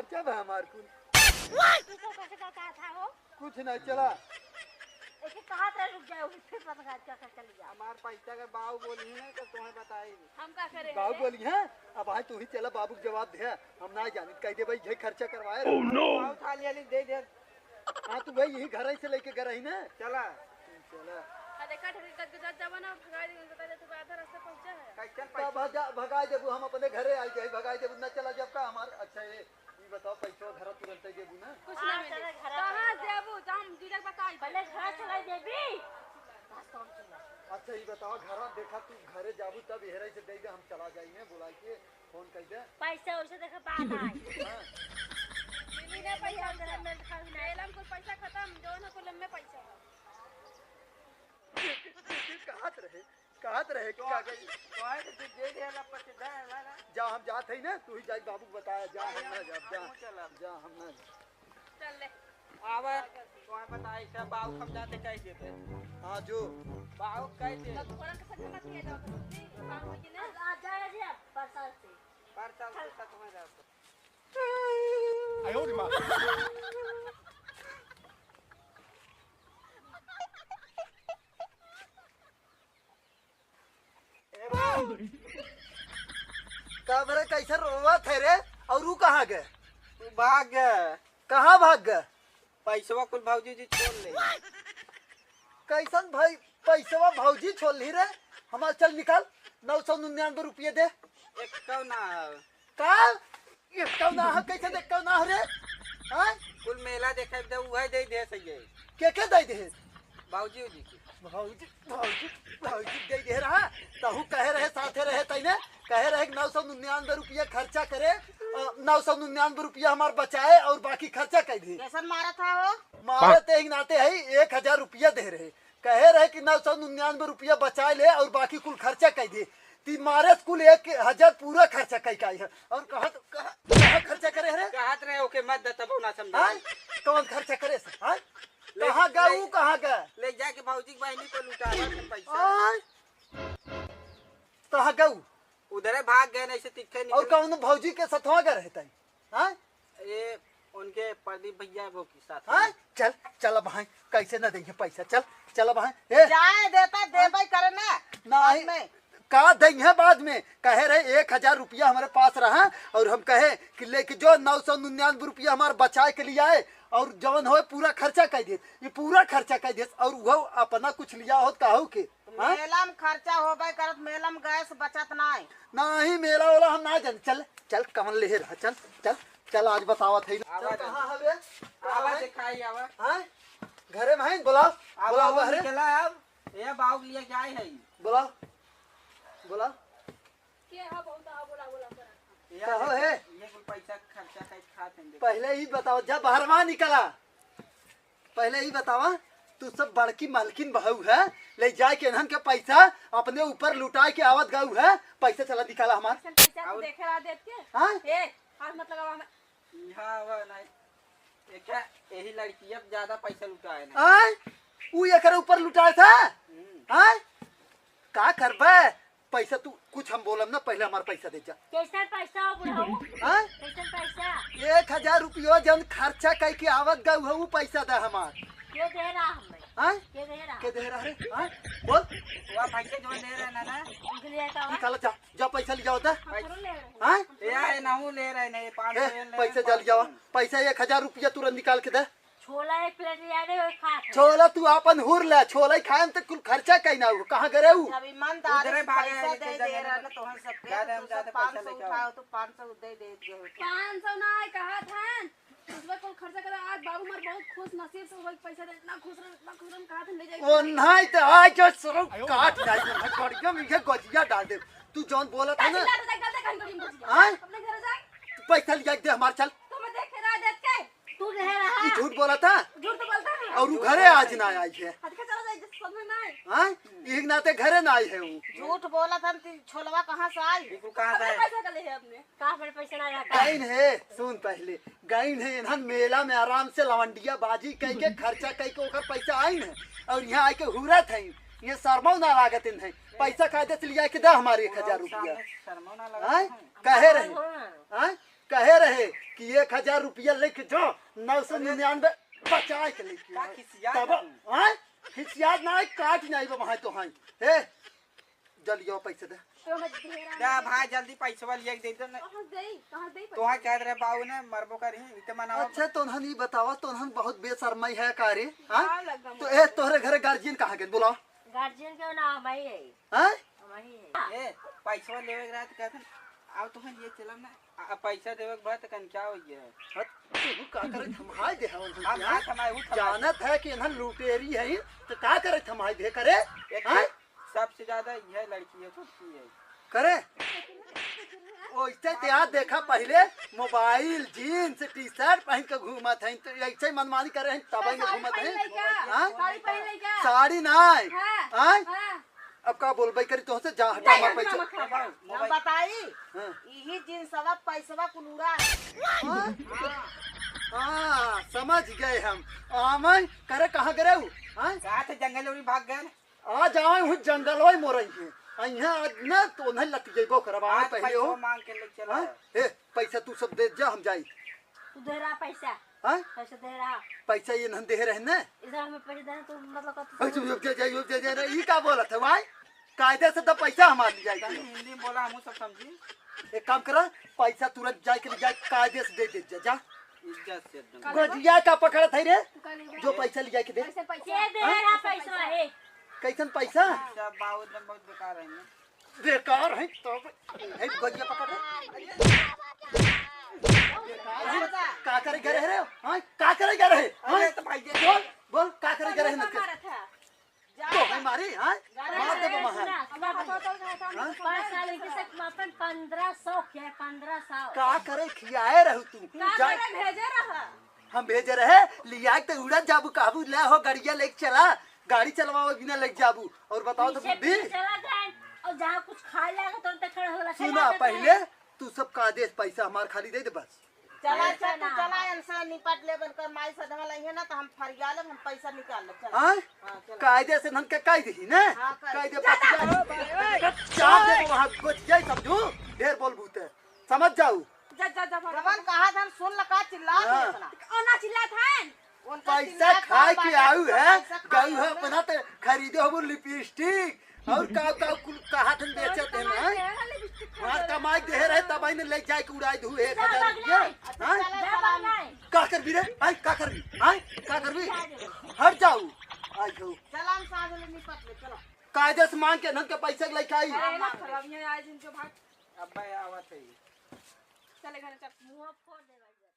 खर्चा बा हमार कुल। कैसे कहा था वो? कुछ नहीं चला। ऐसे कहा था रुक जाओ फिर पता क्या चल गया। हमार पैसा का बाबू बोली है तो तुम्हें बताई हम क्या करें? बाबू बोली है अब आज तू ही चला बाबू को जवाब दे। हम ना जानी कह दे भाई ये खर्चा करवाए। बाबू थाली वाली दे दे। हाँ तू भाई यही घर से लेके गए रही ना। चला चला देखा जमाना भगा दे बता दे तू आधा रास्ता पहुंचा है। कैसे भगाए देबू हम अपने घरे आई जाए भगाए देबू ना चला जब का हमार। अच्छा ये बताओ पैसा घर तुरंत देबू ना। कुछ नहीं मिले कहां देबू हम दीदी बताई पहले घर चला देबी रास्ता में चला। अच्छा ये बताओ घर देखा तू घरे जाबू तब हेरे से दे दे हम चला जाइए बुला के फोन कर दे। पैसा वैसे देखा बात आई मिली ना पैसा अंदर में खा नहीं लम को पैसा खत्म दोनों को लम्बे पैसा कहात रहे क्या गई तो आए तो दे दे ला पैसे दे वाला जा हम जात है ना तू ही जाई बाबू को बताया जा हम ना जा हम ना चल ले आवे तुम्हें बताई सब बाबू हम जाते कैसे थे। हाँ जो बाबू कैसे तब थोड़ा सा संग मत किया जाओ बाबू जी ने आ जाएगा जी परसाल से पर साल से तुम्हें जाओ आयो रे मां का बरे कैसे रोवा थे रे और ऊ कहाँ गए? तू भाग गया कहाँ भाग गए? पैसवा कुल भाऊजी जी छोड़ ले। कैसन भाई पैसवा भौजी छोड़ ली रे हमार चल निकाल 999 रुपये दे। एक कौ ना का ये कौ ना है कैसे देख कौ ना है रे हाँ कुल मेला देखे दे वह दे दे सही है के दे दे भाऊजी जी की भौजी भौजी भौजी दे दे रहा तहु कहे रहे साथे रहे तैने कहे रहे 999 रुपया खर्चा करे 999 रुपया हमार बचाए और बाकी खर्चा कर दी। कैसन मारा था वो? मारे ते ही नाते है 1000 रुपया दे रहे कहे रहे कि 999 रुपया बचा ले और बाकी कुल खर्चा कर दी। ती मारे कुल 1000 पूरा खर्चा कई है और कहा खर्चा करे रे कहत रहे ओके मत दे तब ना समझा हाँ कौन खर्चा करे से हाँ कहाँ गए कहाँ गए ले जाके भाऊजी की बहनी को लुटा पैसा हाँ कहाँ गए उधर भाग गए नहीं से तिखे और निकल कौन भौजी के साथ गए रहता है हाँ ये उनके प्रदीप भैया वो के साथ हाँ चल चल भाई कैसे न देंगे पैसा चल चल भाई ए जाए देता देबई करे ना नहीं का देंगे बाद में कहे रहे 1000 रुपया हमारे पास रहा और हम कहे कि लेके जो 999 रुपया हमारे बचाए के लिए आए और जवन हो पूरा खर्चा कर दिए ये पूरा खर्चा कर दिए और वो अपना कुछ लिया हो कहू के हाँ? मेला में खर्चा होबे करत मेला में गैस बचत नहीं नहीं मेला वाला हम ना जान चल चल कमल ले रहा चल चल चल आज बतावा थे आवाज कहाँ हवे आवाज दिखाई आवा हाँ घरे में है बुलाओ बुलाओ आवाज घरे निकला अब ये बाबू लिए जाए है बुलाओ बुलाओ के हा बहुत हा बोला कहो है ये कोई पैसा खर्चा कर खाते हैं पहले ही बताओ जब बाहरवा निकला पहले ही बतावा तू सब बड़की मालकिन बहू है ले जाए के इन्हन के पैसा अपने ऊपर लुटाए के आवत गऊ है पैसा चला निकाला हमार पैसा तो देखे रहा देख के हाँ ए हाथ मत लगावा हमें यहाँ वो नहीं ये क्या यही लड़की अब ज्यादा पैसा लुटाए ना आय ऊ एकर ऊपर लुटाए था आय का करबे पैसा तू कुछ हम बोलम ना पहले हमार पैसा दे जा कैसा पैसा बुढ़ाऊ हाँ कैसा पैसा 1000 रुपया जन खर्चा कई के आवत गऊ है वो पैसा दे हमार के दे रहा हमें हाँ के दे रहा के दे रहा है हाँ बोल वहाँ पैसे जो दे रहे ना ना उनके लिए का निकालो जा जा पैसा लिया होता हम ले रहे हैं हाँ ये ना ले रहे नहीं 500 पैसा जल जाओ पैसा 1000 रुपया तुरंत निकाल के दे छोला एक प्लेट ले आने वो खा छोला तू अपन हुर ले छोला खाए तो कुल खर्चा कहीं ना हो कहाँ करे हूँ अब ईमानदार उधरे भागे पैसा लेके दे जाने दे रहा में। ना तो हम सब ज्यादा हम ज्यादा पैसा 500 लेके आओ। उठाओ तो 500 दे दे दियो 500 ना कहा था उसमें कुल खर्चा करा आज बाबू मार बहुत खुश नसीब से वही पैसा दे इतना खुश रह कहा था ले जाए ओ नहीं तो आज जो सरो काट जाए मैं कड़िया में ये गजिया डाल दे तू जौन बोला था ना हाँ? अपने घर जा पैसा लिया दे हमार चल तो मैं देख रहा देख के तू रह रहा ये झूठ बोला था झूठ तो बोलता नहीं और वो घरे आज ना आई है हट के चला जाए समझ में नहीं हाँ एक नाते घरे ना आई है वो झूठ बोला था छोलवा कहाँ से आई बिल्कुल कहाँ से पैसा का ले है अपने कहाँ पर पैसा ना आता गाइन है सुन पहले गाइन है इन्हन मेला में आराम से लवंडिया बाजी कई के खर्चा कई के ओकर पैसा आई है और यहाँ आके हुरत है ये शर्मा ना लागत इन्हें पैसा कायदे से लिया के दे हमारे 1000 रुपया शर्मा ना लगा हाँ? कहे रहे हाँ? कहे रहे कि 1000 रुपया लेके जो 999 बचा के लेके का आए। खिसिया तब हाँ खिसियात ना काट नहीं वहाँ तो हाँ हे जल्दी आओ पैसे दे तो मैं ढेरा जा भाई जल्दी पैसा लिए दे दो ना कहाँ दे तो कह रहे बाबू ने मरबो करी इते मनावा अच्छा तोहन ही बतावा तोहन बहुत बेशर्माई है कारे हाँ हाँ लगा तो ए तोहरे घरे गार्जियन कहाँ गए बोला गार्जियन के नाम भाई है हाँ वही है ए पैसा लेवे के रात कहथन आओ तो ये चलम ना पैसा देवे के बाद कन क्या हो गया तू का करे थमाई दे हवन हम ना थमाए हूं जानत है कि इन्हन लुटेरी है तो का करे थमाई दे करे हाँ सबसे ज्यादा यह लड़की है छोटी है करे ओइसे ते याद देखा पहले मोबाइल जीन्स टी शर्ट पहन के घूमत है तो ऐसे मनमानी करे हैं तब ही घूमत है हाँ? साड़ी पहन ले क्या साड़ी नाई हाँ, हाँ? हाँ। अब का बोलबे करी तो से जा हटा हमार पैसा हम बताई हाँ। यही जिनसवा पैसवा कुलूरा हाँ? हाँ समझ गए हम आमन करे कहाँ गए हूँ हाँ कहा थे जंगल उड़ी भाग गए आ जाए हूँ जंगल वही मोरई है अइहा आज ना तो नहीं लग जेबो करवा आज पहले पैसा हो मांग के ले चला हाँ ए पैसा तू सब दे जा हम जाई तू दे रहा पैसा हाँ पैसा दे रहा पैसा ये नन दे रहे ना इधर हमें पैसे देना तू मतलब ये का बोला था भाई कायदे से तो पैसा हमारे लिए तनी जाएगी हिंदी में बोला हम सब समझी एक काम करा पैसा तुरंत जाए के जाए कायदे से दे जा इज्जत से एकदम गजिया का पकड़ा था रे कल जो पैसा ले जाए के दे पैसे पैसे के दे रहा पैसा है कैसन पैसा सब बाबू एकदम बहुत बेकार है ना बेकार है तो है गजिया पकड़ का करे गए रहे हाँ का करे गए रहे हाँ अरे तो भाई बोल बोल का करे गए रहे मारा था तो हमारी हाँ मार दे वहाँ हाँ? 5 साल के से अपन 1500 के 1500 का करे खियाए रहू तू का जा करे भेजे रहा हम भेजे रहे लिया तो उड़न जाबू काबू ले हो गाड़िया लेके चला गाड़ी चलवाओ बिना लेके जाबू और बताओ तो बुद्धि चला जाए और जहाँ कुछ खा लेगा तो खड़ा होला सुना पहले तू सब का आदेश पैसा हमार खाली दे दे बस चला चला इनसे निपट ले बनकर माई सदमा लइहे ना तो हम फरिया ले हम पैसा निकाल ले चल हाँ कायदे से नन के काई दी ना हाँ, कायदे। कायदे पास चार दे वहां कुछ जाई समझू ढेर बोल बूते समझ जाऊ जा जा जा जवान कहा था सुन लगा चिल्ला हाँ। इतना ओना चिल्ला था उनका पैसा चिल्ला खाए था, के आऊ है पैसा खा गऊ है अपना तो खरीदे हो लिपस्टिक और का कहा तुम बेचते हैं ना मार कमाई दे रहे तब आई ने ले जाए के उड़ाई दू 1000 रुपया हाँ का कर भी रे आई का कर भी आई का कर भी हट जाऊ आई जाऊ चला हम साथ में निपट ले चलो कायदे से मांग के नन के पैसे लेके आई खराब ये आज इनके भाग अब भाई आवत है चले घर चल मुंह फोड़ दे भाई